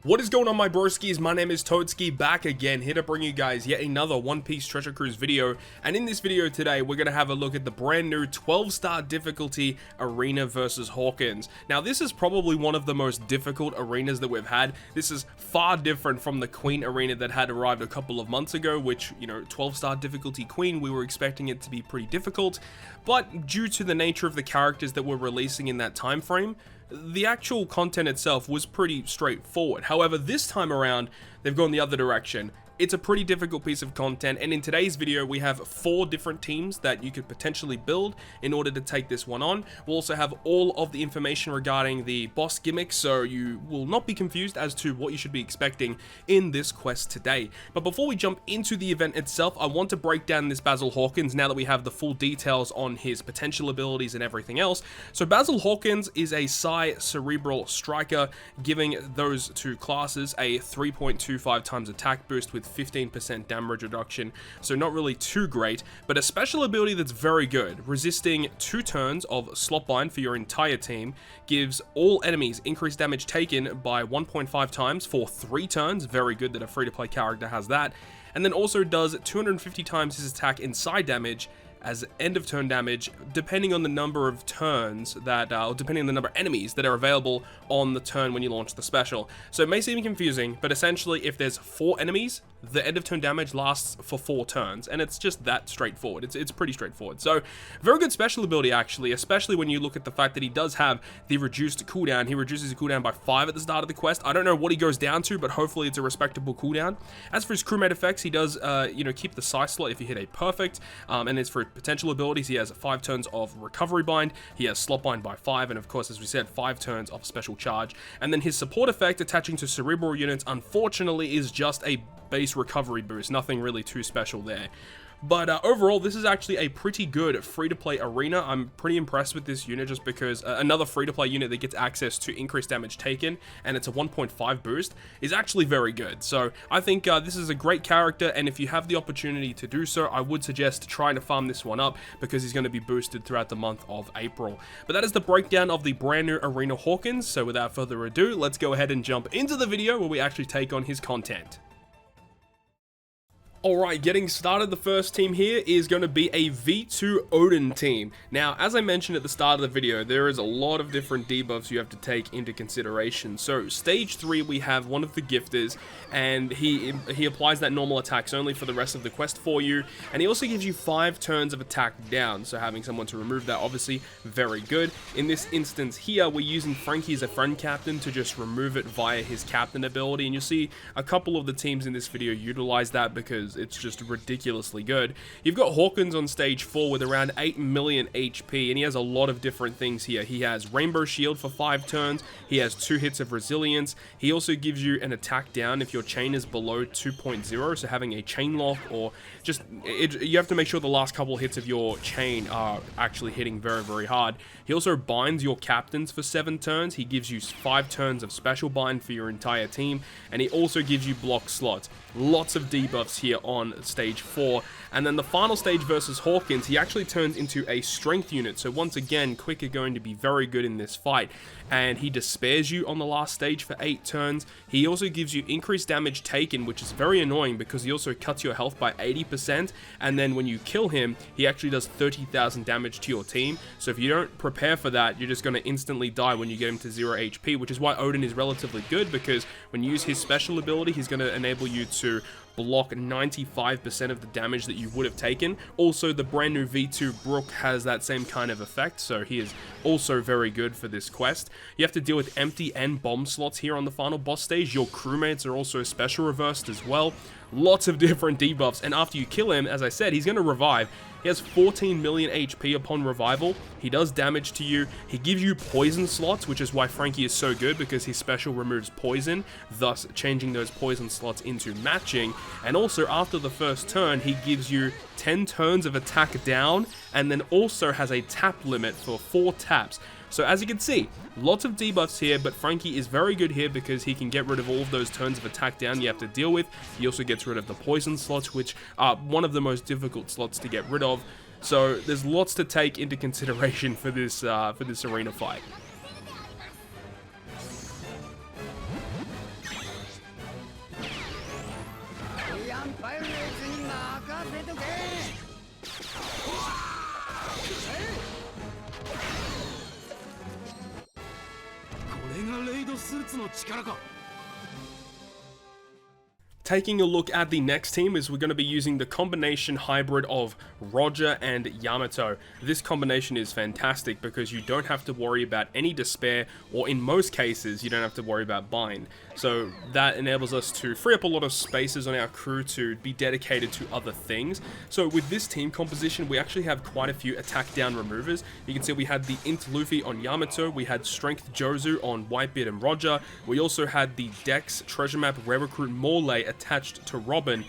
What is going on, my broskiis? My name is Toadskii, back again, here to bring you guys yet another One Piece Treasure Cruise video. And in this video today, we're going to have a look at the brand new 12-star difficulty arena versus Hawkins. Now, this is probably one of the most difficult arenas that we've had. This is far different from the Queen arena that had arrived a couple of months ago, which, you know, 12-star difficulty Queen, we were expecting it to be pretty difficult. But due to the nature of the characters that we're releasing in that time frame, the actual content itself was pretty straightforward. However, this time around, they've gone the other direction. It's a pretty difficult piece of content, and in today's video, we have 4 different teams that you could potentially build in order to take this one on. We'll also have all of the information regarding the boss gimmicks, so you will not be confused as to what you should be expecting in this quest today. But before we jump into the event itself, I want to break down this Basil Hawkins now that we have the full details on his potential abilities and everything else. So Basil Hawkins is a Psi Cerebral Striker, giving those two classes a 3.25 times attack boost with 15% damage reduction, so not really too great, but a special ability that's very good. Resisting 2 turns of Slotbind for your entire team, gives all enemies increased damage taken by 1.5 times for 3 turns, very good that a free-to-play character has that, and then also does 250 times his attack inside damage as end of turn damage, depending on the number of turns that, or depending on the number of enemies that are available on the turn when you launch the special. So it may seem confusing, but essentially if there's 4 enemies, the end of turn damage lasts for 4 turns, and it's just that straightforward. It's pretty straightforward. So very good special ability actually, especially when you look at the fact that he does have the reduced cooldown. He reduces his cooldown by 5 at the start of the quest. I don't know what he goes down to, but hopefully it's a respectable cooldown. As for his crewmate effects, he does keep the Psi slot if you hit a perfect, and as for potential abilities, he has 5 turns of recovery bind, he has slot bind by 5, and of course, as we said, 5 turns of special charge. And then his support effect attaching to cerebral units, unfortunately, is just a base recovery boost, nothing really too special there. But overall, this is actually a pretty good free-to-play arena. I'm pretty impressed with this unit just because another free-to-play unit that gets access to increased damage taken, and it's a 1.5 boost, is actually very good. So I think this is a great character, and if you have the opportunity to do so, I would suggest trying to farm this one up because he's going to be boosted throughout the month of April. But that is the breakdown of the brand new Arena Hawkins, so without further ado, let's go ahead and jump into the video where we actually take on his content. Alright, getting started, the first team here is going to be a V2 Oden Team. Now, as I mentioned at the start of the video, there is a lot of different debuffs you have to take into consideration. So, stage 3, we have one of the gifters, and he applies that normal attacks only for the rest of the quest for you, and he also gives you 5 turns of attack down, so having someone to remove that, obviously, very good. In this instance here, we're using Frankie as a friend captain to just remove it via his captain ability, and you'll see a couple of the teams in this video utilize that because it's just ridiculously good. You've got Hawkins on stage 4 with around 8 million HP, and he has a lot of different things here. He has Rainbow Shield for 5 turns, he has 2 hits of Resilience, he also gives you an attack down if your chain is below 2.0, so having a chain lock, or just, you have to make sure the last couple hits of your chain are actually hitting very, very hard. He also binds your captains for 7 turns, he gives you 5 turns of special bind for your entire team, and he also gives you block slots. Lots of debuffs here on stage 4, and then the final stage versus Hawkins, he actually turns into a strength unit, so once again, Quick are going to be very good in this fight, and he despairs you on the last stage for 8 turns. He also gives you increased damage taken, which is very annoying because he also cuts your health by 80%, and then when you kill him, he actually does 30,000 damage to your team, so if you don't prepare for that, you're just going to instantly die when you get him to 0 HP, which is why Oden is relatively good, because when you use his special ability, he's going to enable you to block 95% of the damage that you would have taken. Also, the brand new V2 Brook has that same kind of effect, so he is also very good for this quest. You have to deal with empty and bomb slots here on the final boss stage. Your crewmates are also special reversed as well. Lots of different debuffs, and after you kill him, as I said, he's going to revive. He has 14 million HP upon revival. He does damage to you. He gives you poison slots, which is why Frankie is so good, because his special removes poison, thus changing those poison slots into matching. And also, after the first turn, he gives you 10 turns of attack down, and then also has a tap limit for 4 taps. So as you can see, lots of debuffs here, but Frankie is very good here because he can get rid of all of those turns of attack down you have to deal with. He also gets rid of the poison slots, which are one of the most difficult slots to get rid of. So there's lots to take into consideration for this arena fight. Taking a look at the next team is we're going to be using the combination hybrid of Roger and Yamato. This combination is fantastic because you don't have to worry about any despair, or in most cases you don't have to worry about bind. So that enables us to free up a lot of spaces on our crew to be dedicated to other things. So with this team composition, we actually have quite a few attack down removers. You can see we had the Int Luffy on Yamato, we had Strength Jozu on Whitebeard and Roger, we also had the Dex Treasure Map Rare Recruit Morley attached to Robin,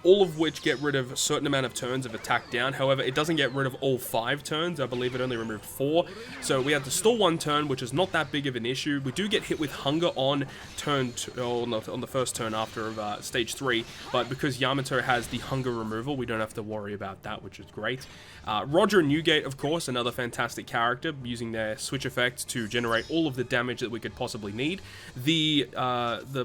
all of which get rid of a certain amount of turns of attack down. However, it doesn't get rid of all 5 turns. I believe it only removed 4. So we had to store 1 turn, which is not that big of an issue. We do get hit with hunger on turn on the first turn after stage 3, but because Yamato has the hunger removal, we don't have to worry about that, which is great. Roger and Newgate, of course, another fantastic character, using their switch effect to generate all of the damage that we could possibly need. The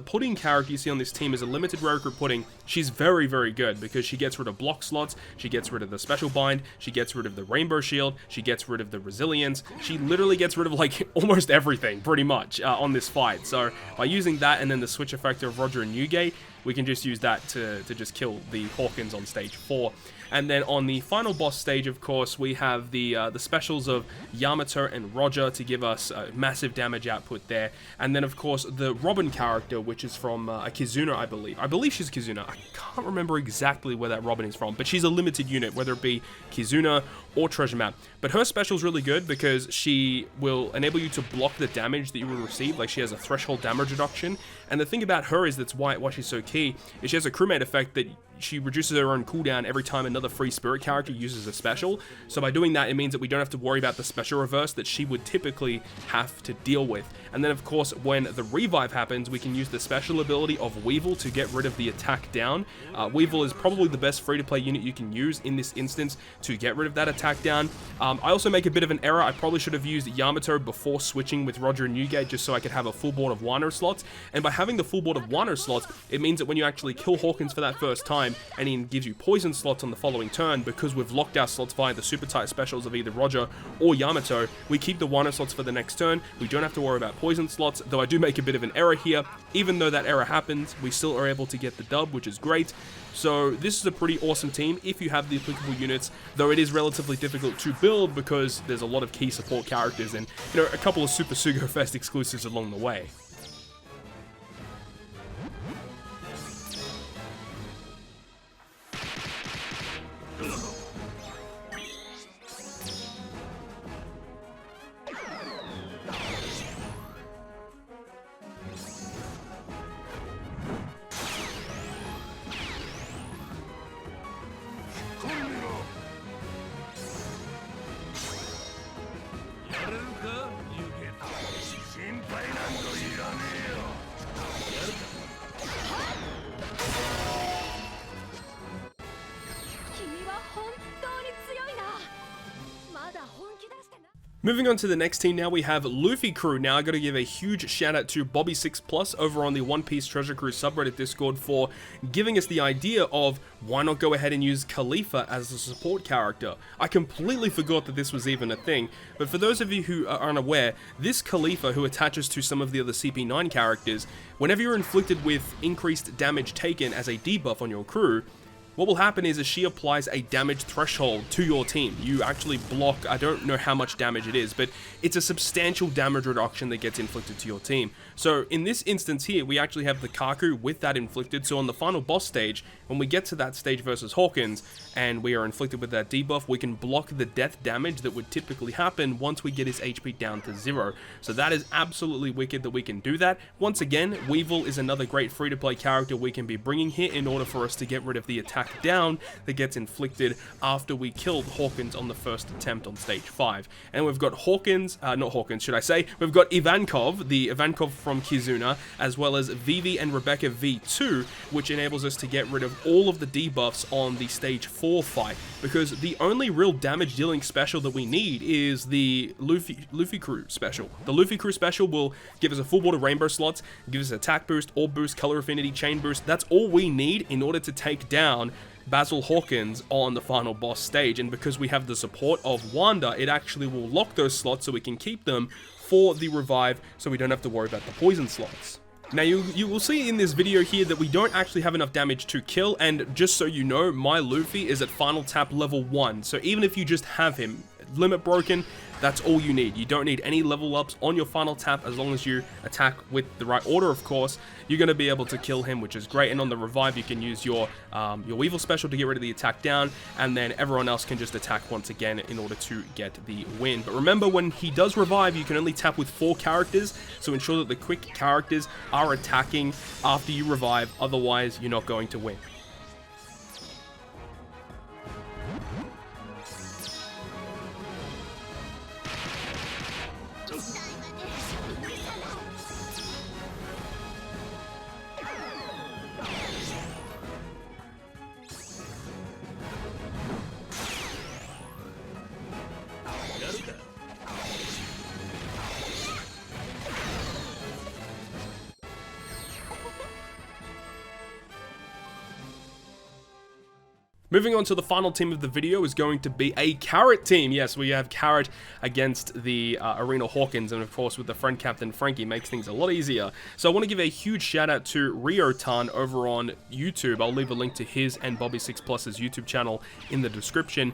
Pudding character you see on this team is a limited rare recruit Pudding. She's very, very good because she gets rid of block slots, she gets rid of the special bind, she gets rid of the rainbow shield, she gets rid of the resilience, she literally gets rid of like almost everything pretty much on this fight. So by using that and then the switch effect of Roger and Newgate, we can just use that to just kill the Hawkins on stage 4. And then on the final boss stage, of course, we have the specials of Yamato and Roger to give us massive damage output there. And then, of course, the Robin character, which is from a Kizuna, I believe. I believe she's Kizuna. I can't remember exactly where that Robin is from, but she's a limited unit, whether it be Kizuna or Treasure Map. But her special is really good because she will enable you to block the damage that you will receive. Like, she has a threshold damage reduction. And the thing about her is that's why she's so key, is she has a crewmate effect that she reduces her own cooldown every time another free spirit character uses a special. So by doing that, it means that we don't have to worry about the special reverse that she would typically have to deal with. And then, of course, when the revive happens, we can use the special ability of Weevil to get rid of the attack down. Weevil is probably the best free-to-play unit you can use in this instance to get rid of that attack down. I also make a bit of an error. I probably should have used Yamato before switching with Roger and Newgate just so I could have a full board of Wano slots. And by having the full board of Wano slots, it means that when you actually kill Hawkins for that first time, and he gives you poison slots on the following turn, because we've locked our slots via the super tight specials of either Roger or Yamato, we keep the Wano slots for the next turn. We don't have to worry about poison slots, though I do make a bit of an error here. Even though that error happens, we still are able to get the dub, which is great. So this is a pretty awesome team if you have the applicable units, though it is relatively difficult to build because there's a lot of key support characters and, you know, a couple of Super Sugo Fest exclusives along the way. Moving on to the next team now, we have Luffy Crew. Now I gotta give a huge shout out to Bobby6Plus over on the One Piece Treasure Crew subreddit Discord for giving us the idea of why not go ahead and use Khalifa as a support character. I completely forgot that this was even a thing, but for those of you who are unaware, this Khalifa, who attaches to some of the other CP9 characters, whenever you're inflicted with increased damage taken as a debuff on your crew, what will happen is she applies a damage threshold to your team. You actually block, I don't know how much damage it is, but it's a substantial damage reduction that gets inflicted to your team. So in this instance here, we actually have the Kaku with that inflicted. So on the final boss stage, when we get to that stage versus Hawkins, and we are inflicted with that debuff, we can block the death damage that would typically happen once we get his HP down to 0. So that is absolutely wicked that we can do that. Once again, Weevil is another great free-to-play character we can be bringing here in order for us to get rid of the attack attack down that gets inflicted after we killed Hawkins on the first attempt on stage 5. And we've got not Hawkins, should I say, we've got Ivankov, the Ivankov from Kizuna, as well as Vivi and Rebecca V2, which enables us to get rid of all of the debuffs on the stage 4 fight, because the only real damage dealing special that we need is the Luffy crew special. The Luffy crew special will give us a full board of rainbow slots, give us attack boost, orb boost, color affinity, chain boost. That's all we need in order to take down Basil Hawkins on the final boss stage. And because we have the support of Wanda, it actually will lock those slots so we can keep them for the revive, so we don't have to worry about the poison slots. Now, you will see in this video here that we don't actually have enough damage to kill, and just so you know, my Luffy is at final tap level 1, so even if you just have him limit broken, that's all you need. You don't need any level ups on your final tap. As long as you attack with the right order, of course, you're going to be able to kill him, which is great. And on the revive, you can use your Weevil special to get rid of the attack down, and then everyone else can just attack once again in order to get the win. But remember, when he does revive, you can only tap with 4 characters, so ensure that the quick characters are attacking after you revive, otherwise you're not going to win. Moving on to the final team of the video is going to be a Carrot team. Yes, we have Carrot against the Arena Hawkins, and of course with the friend captain Frankie makes things a lot easier. So I want to give a huge shout out to Ryotan over on YouTube. I'll leave a link to his and Bobby6Plus's YouTube channel in the description.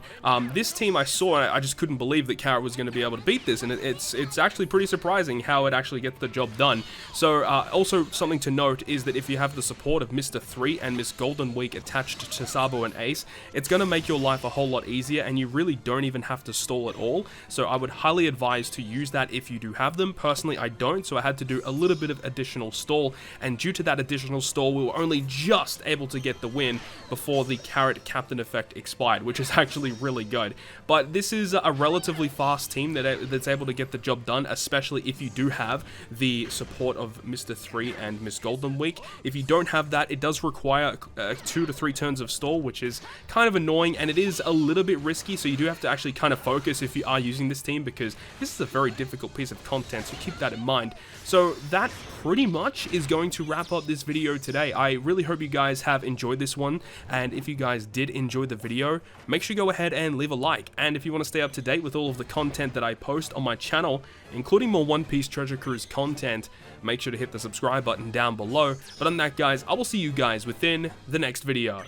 This team I saw, I just couldn't believe that Carrot was going to be able to beat this, and it's actually pretty surprising how it actually gets the job done. So also something to note is that if you have the support of Mr. 3 and Miss Golden Week attached to Sabo and Ace, it's going to make your life a whole lot easier, and you really don't even have to stall at all. So I would highly advise to use that if you do have them. Personally, I don't, so I had to do a little bit of additional stall, and due to that additional stall, we were only just able to get the win before the Carrot captain effect expired, which is actually really good. But this is a relatively fast team that's able to get the job done, especially if you do have the support of Mr. 3 and Miss Golden Week. If you don't have that, it does require 2 to 3 turns of stall, which is kind of annoying, and it is a little bit risky, so you do have to actually kind of focus if you are using this team, because this is a very difficult piece of content, so keep that in mind. So that pretty much is going to wrap up this video today. I really hope you guys have enjoyed this one, and if you guys did enjoy the video, make sure you go ahead and leave a like. And if you want to stay up to date with all of the content that I post on my channel, including more One Piece Treasure Cruise content, make sure to hit the subscribe button down below. But on that, guys, I will see you guys within the next video.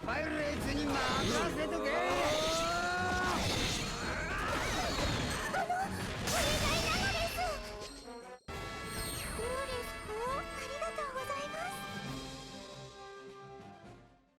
パイレーツに任せとけ。